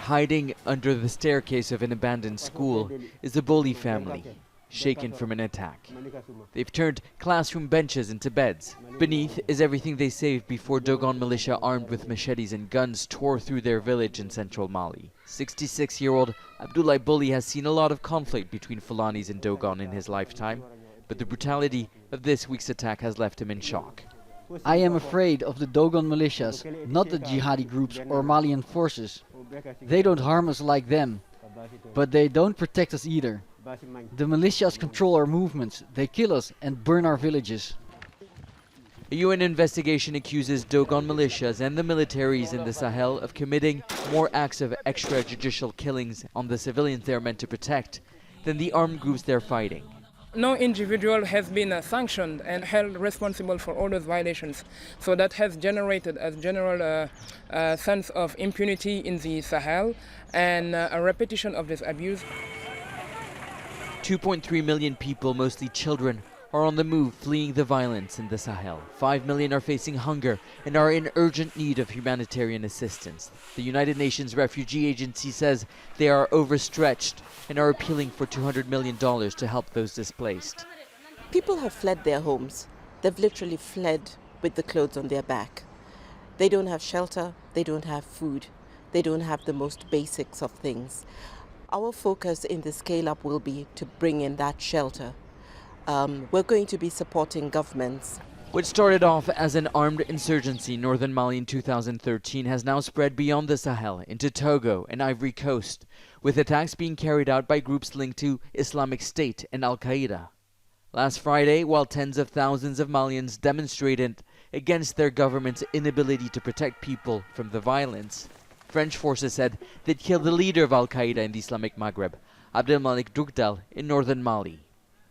Hiding under the staircase of an abandoned school is the BOLLY family, shaken from an attack. They've turned classroom benches into beds. Beneath is everything they saved before Dogon militia armed with machetes and guns tore through their village in central Mali. 66-year-old ABDOULAYE BOLLY has seen a lot of conflict between Fulanis and Dogon in his lifetime, but the brutality of this week's attack has left him in shock. I am afraid of the Dogon militias, not the jihadi groups or Malian forces. They don't harm us like them, but they don't protect us either. The militias control our movements, they kill us and burn our villages. A UN investigation accuses Dogon militias and the militaries in the Sahel of committing more acts of extrajudicial killings on the civilians they are meant to protect than the armed groups they're fighting. No individual has been sanctioned and held responsible for all those violations. So that has generated a general sense of impunity in the Sahel and a repetition of this abuse. 2.3 million people, mostly children, are on the move fleeing the violence in the Sahel. 5 million are facing hunger and are in urgent need of humanitarian assistance. The United Nations Refugee Agency says they are overstretched and are appealing for $200 million to help those displaced. People have fled their homes. They've literally fled with the clothes on their back. They don't have shelter, they don't have food, they don't have the most basics of things. Our focus in the scale-up will be to bring in that shelter. We're going to be supporting governments. What started off as an armed insurgency in northern Mali in 2013 has now spread beyond the Sahel into Togo and Ivory Coast, with attacks being carried out by groups linked to Islamic State and Al-Qaeda. Last Friday, while tens of thousands of Malians demonstrated against their government's inability to protect people from the violence, French forces said they'd killed the leader of Al-Qaeda in the Islamic Maghreb, Abdelmalik Dugdal, in northern Mali.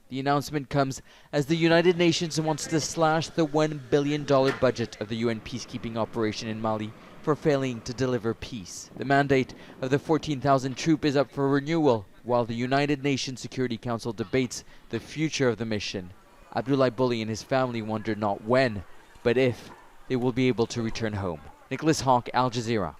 The announcement comes as the United Nations wants to slash the $1 billion budget of the UN peacekeeping operation in Mali for failing to deliver peace. The mandate of the 14,000 troop is up for renewal while the United Nations Security Council debates the future of the mission. ABDOULAYE BOLLY and his family wonder not when, but if they will be able to return home. Nicolas, Haque, Al Jazeera.